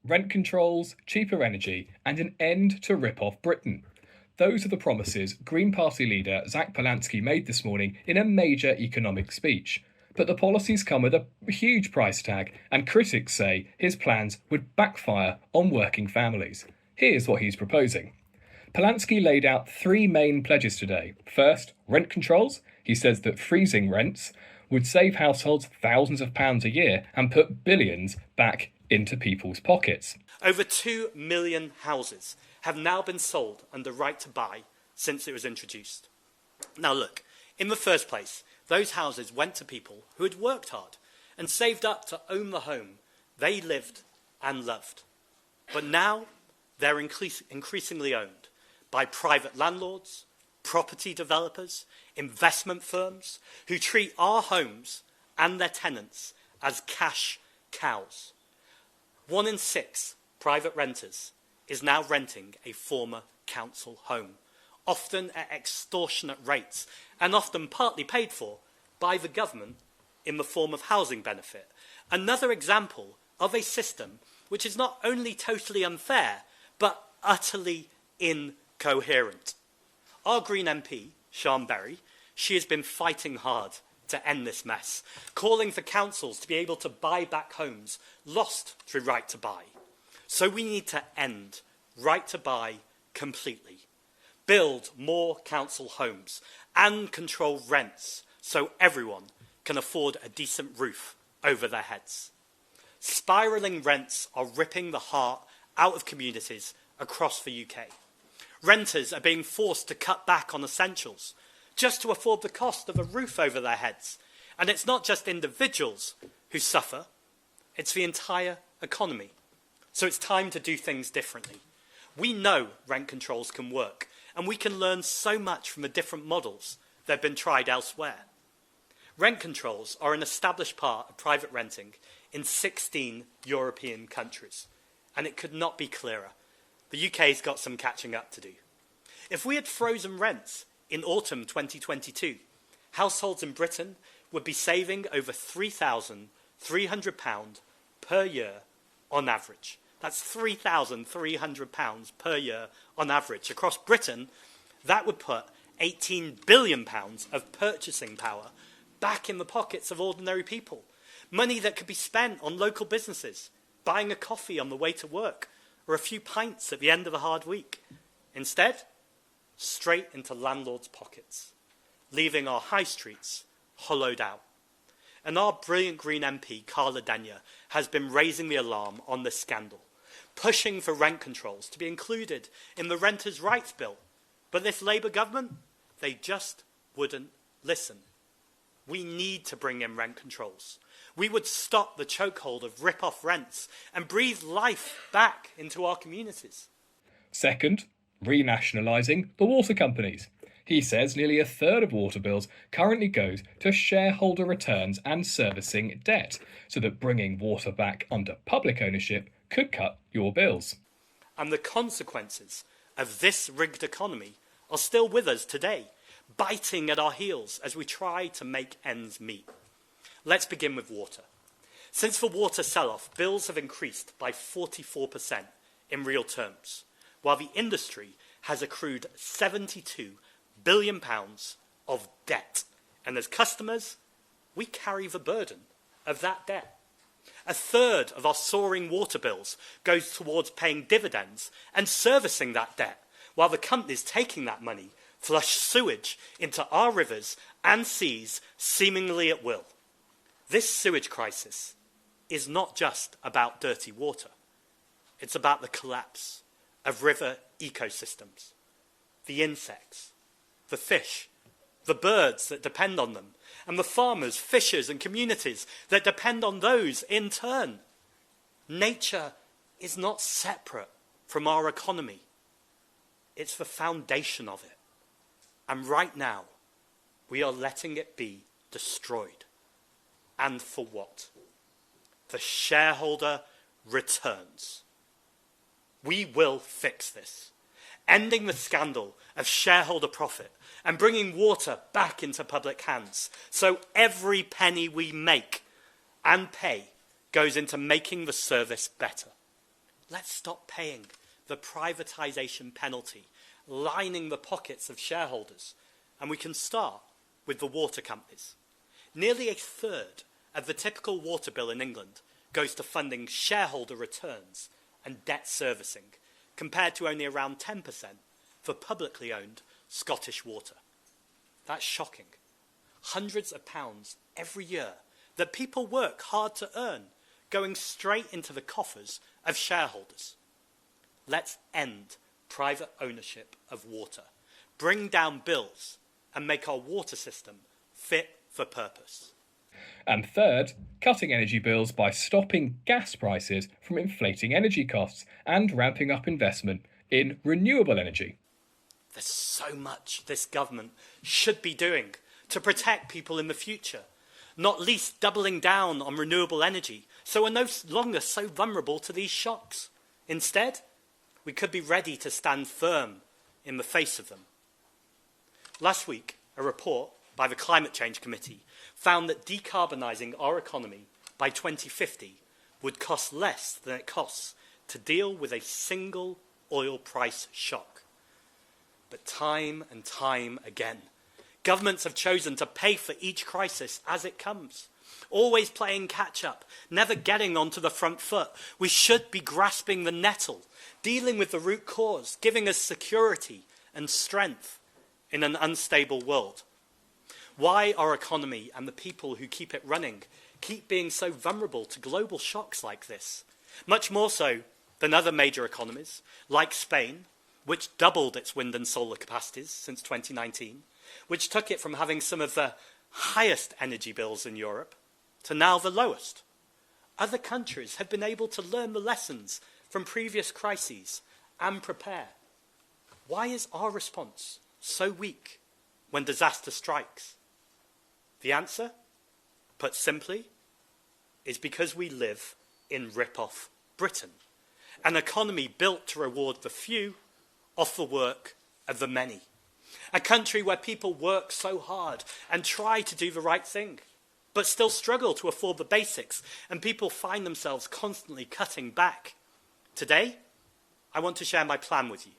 rent controls, cheaper energy, and an end to rip-off Britain. Those are the promises Green Party leader Zack Polanski made this morning in a major economic speech. But the policies come with a huge price tag, and critics say his plans would backfire on working families. Here's what he's proposing. Polanski laid out three main pledges today. First, rent controls. He says that freezing rents would save households thousands of pounds a year and put billions back into people's pockets. Over 2 million houses have now been sold under right to buy since it was introduced. Now look, in the first place, those houses went to people who had worked hard and saved up to own the home they lived and loved. But now they're increasingly owned by private landlords, property developers, investment firms who treat our homes and their tenants as cash cows. 1 in 6 private renters is now renting a former council home, often at extortionate rates and often partly paid for by the government in the form of housing benefit. Another example of a system which is not only totally unfair, but utterly incoherent. Our Green MP, Sian Berry, she has been fighting hard to end this mess, calling for councils to be able to buy back homes lost through right to buy. So we need to end right to buy completely, build more council homes and control rents so everyone can afford a decent roof over their heads. Spiralling rents are ripping the heart out of communities across the UK. Renters are being forced to cut back on essentials just to afford the cost of a roof over their heads. And it's not just individuals who suffer, it's the entire economy. So it's time to do things differently. We know rent controls can work, and we can learn so much from the different models that have been tried elsewhere. Rent controls are an established part of private renting in 16 European countries, and it could not be clearer. The UK's got some catching up to do. If we had frozen rents in autumn 2022, households in Britain would be saving over £3,300 per year on average. That's £3,300 per year on average. Across Britain, that would put £18 billion of purchasing power back in the pockets of ordinary people. Money that could be spent on local businesses, buying a coffee on the way to work, or a few pints at the end of a hard week. Instead, straight into landlords' pockets, leaving our high streets hollowed out. And our brilliant Green MP, Carla Denyer, has been raising the alarm on this scandal, pushing for rent controls to be included in the Renters' Rights Bill. But this Labour government, they just wouldn't listen. We need to bring in rent controls. We would stop the chokehold of rip-off rents and breathe life back into our communities. Second, renationalising the water companies. He says nearly a third of water bills currently goes to shareholder returns and servicing debt, so that bringing water back under public ownership could cut your bills. And the consequences of this rigged economy are still with us today, biting at our heels as we try to make ends meet. Let's begin with water. Since the water sell-off, bills have increased by 44% in real terms, while the industry has accrued £72 billion of debt. And as customers, we carry the burden of that debt. A third of our soaring water bills goes towards paying dividends and servicing that debt, while the companies taking that money flush sewage into our rivers and seas seemingly at will. This sewage crisis is not just about dirty water. It's about the collapse of river ecosystems, the insects, the fish, the birds that depend on them, and the farmers, fishers, and communities that depend on those in turn. Nature is not separate from our economy. It's the foundation of it. And right now, we are letting it be destroyed. And for what? The shareholder returns. We will fix this, ending the scandal of shareholder profit and bringing water back into public hands, so every penny we make and pay goes into making the service better. Let's stop paying the privatisation penalty, lining the pockets of shareholders, and we can start with the water companies. Nearly a third of the typical water bill in England goes to funding shareholder returns and debt servicing, compared to only around 10% for publicly owned Scottish Water. That's shocking. Hundreds of pounds every year that people work hard to earn, going straight into the coffers of shareholders. Let's end private ownership of water, bring down bills, and make our water system fit for purpose. And third, cutting energy bills by stopping gas prices from inflating energy costs and ramping up investment in renewable energy. There's so much this government should be doing to protect people in the future, not least doubling down on renewable energy so we're no longer so vulnerable to these shocks. Instead, we could be ready to stand firm in the face of them. Last week, a report by the Climate Change Committee found that decarbonising our economy by 2050 would cost less than it costs to deal with a single oil price shock. But time and time again, governments have chosen to pay for each crisis as it comes, always playing catch-up, never getting onto the front foot. We should be grasping the nettle, dealing with the root cause, giving us security and strength in an unstable world. Why our economy and the people who keep it running keep being so vulnerable to global shocks like this, much more so than other major economies, like Spain, which doubled its wind and solar capacities since 2019, which took it from having some of the highest energy bills in Europe to now the lowest. Other countries have been able to learn the lessons from previous crises and prepare. Why is our response so weak when disaster strikes? The answer, put simply, is because we live in rip-off Britain, an economy built to reward the few off the work of the many. A country where people work so hard and try to do the right thing, but still struggle to afford the basics, and people find themselves constantly cutting back. Today, I want to share my plan with you.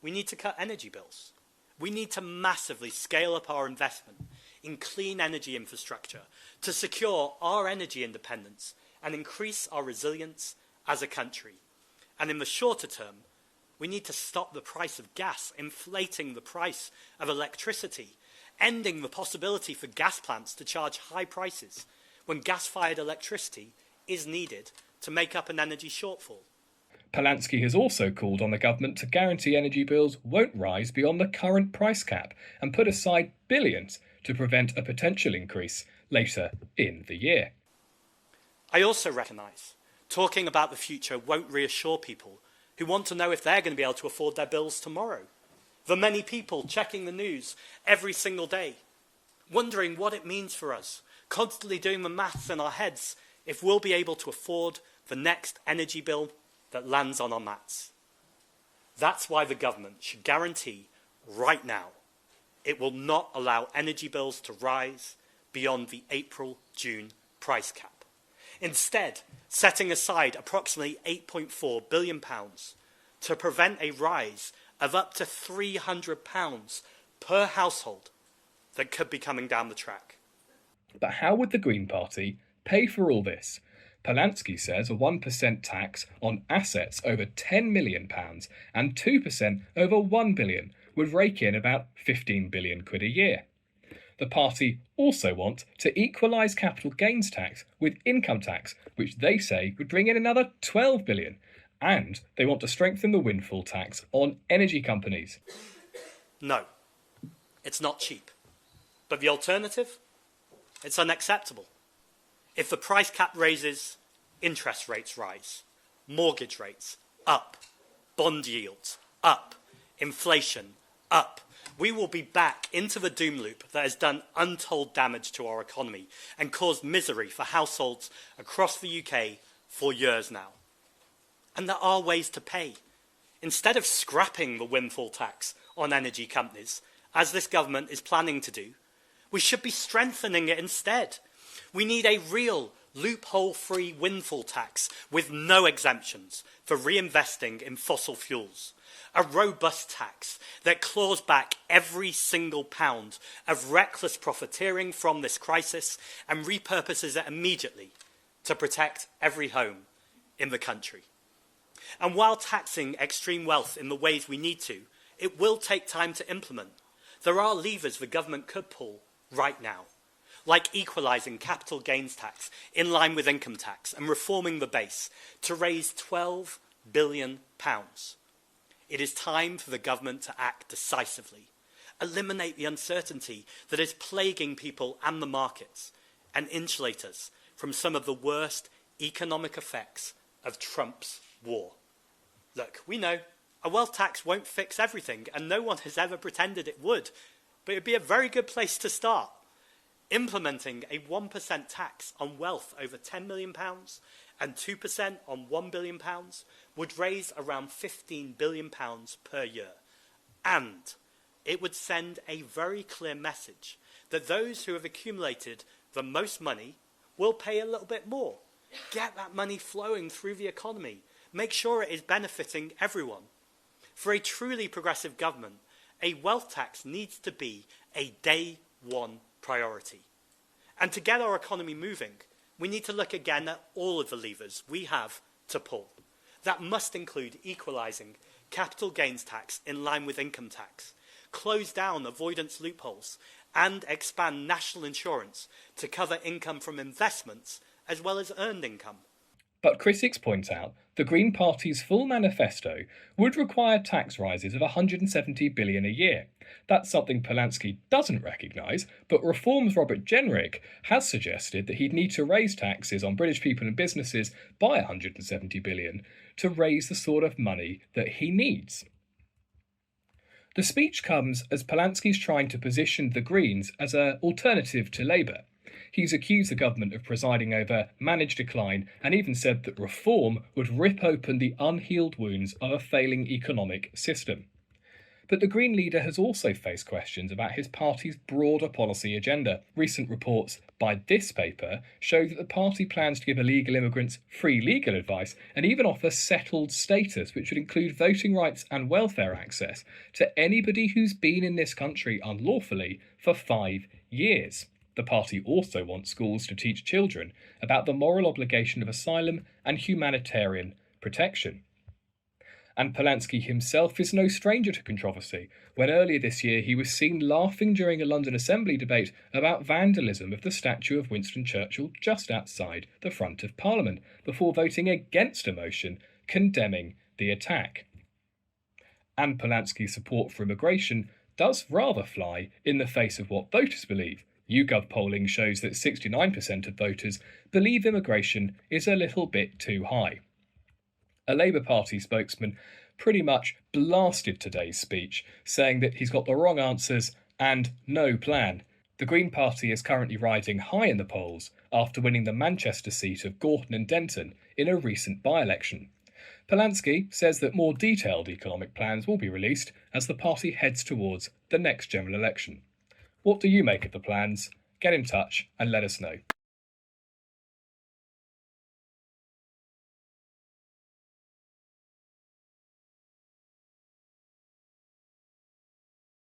We need to cut energy bills. We need to massively scale up our investment in clean energy infrastructure to secure our energy independence and increase our resilience as a country. And in the shorter term, we need to stop the price of gas inflating the price of electricity, ending the possibility for gas plants to charge high prices when gas-fired electricity is needed to make up an energy shortfall. Polanski has also called on the government to guarantee energy bills won't rise beyond the current price cap and put aside billions to prevent a potential increase later in the year. I also recognise talking about the future won't reassure people who want to know if they're going to be able to afford their bills tomorrow. The many people checking the news every single day, wondering what it means for us, constantly doing the maths in our heads if we'll be able to afford the next energy bill that lands on our mats. That's why the government should guarantee right now it will not allow energy bills to rise beyond the April-June price cap. Instead, setting aside approximately £8.4 billion to prevent a rise of up to £300 per household that could be coming down the track. But how would the Green Party pay for all this? Polanski says a 1% tax on assets over £10 million and 2% over £1 billion would rake in about £15 billion a year. The party also want to equalise capital gains tax with income tax, which they say would bring in another £12 billion. And they want to strengthen the windfall tax on energy companies. No, it's not cheap. But the alternative? It's unacceptable. If the price cap raises, interest rates rise, mortgage rates up, bond yields up, inflation up. We will be back into the doom loop that has done untold damage to our economy and caused misery for households across the UK for years now. And there are ways to pay. Instead of scrapping the windfall tax on energy companies, as this government is planning to do, we should be strengthening it instead. We need a real loophole-free windfall tax with no exemptions for reinvesting in fossil fuels. A robust tax that claws back every single pound of reckless profiteering from this crisis and repurposes it immediately to protect every home in the country. And while taxing extreme wealth in the ways we need to, it will take time to implement. There are levers the government could pull right now, like equalising capital gains tax in line with income tax and reforming the base to raise £12 billion. It is time for the government to act decisively, eliminate the uncertainty that is plaguing people and the markets, and insulate us from some of the worst economic effects of Trump's war. Look, we know a wealth tax won't fix everything, and no one has ever pretended it would, but it would be a very good place to start. Implementing a 1% tax on wealth over £10 million and 2% on £1 billion would raise around £15 billion per year. And it would send a very clear message that those who have accumulated the most money will pay a little bit more. Get that money flowing through the economy. Make sure it is benefiting everyone. For a truly progressive government, a wealth tax needs to be a day one priority. And to get our economy moving, we need to look again at all of the levers we have to pull. That must include equalising capital gains tax in line with income tax, close down avoidance loopholes, and expand national insurance to cover income from investments as well as earned income. But critics point out the Green Party's full manifesto would require tax rises of $170 billion a year. That's something Polanski doesn't recognise, but Reform's Robert Jenrick has suggested that he'd need to raise taxes on British people and businesses by $170 billion to raise the sort of money that he needs. The speech comes as Polanski's trying to position the Greens as an alternative to Labour. He's accused the government of presiding over managed decline and even said that reform would rip open the unhealed wounds of a failing economic system. But the Green leader has also faced questions about his party's broader policy agenda. Recent reports by this paper show that the party plans to give illegal immigrants free legal advice and even offer settled status, which would include voting rights and welfare access to anybody who's been in this country unlawfully for 5 years. The party also wants schools to teach children about the moral obligation of asylum and humanitarian protection. And Polanski himself is no stranger to controversy, when earlier this year he was seen laughing during a London Assembly debate about vandalism of the statue of Winston Churchill just outside the front of Parliament, before voting against a motion condemning the attack. And Polanski's support for immigration does rather fly in the face of what voters believe. YouGov polling shows that 69% of voters believe immigration is a little bit too high. A Labour Party spokesman pretty much blasted today's speech, saying that he's got the wrong answers and no plan. The Green Party is currently riding high in the polls after winning the Manchester seat of Gorton and Denton in a recent by-election. Polanski says that more detailed economic plans will be released as the party heads towards the next general election. What do you make of the plans? Get in touch and let us know.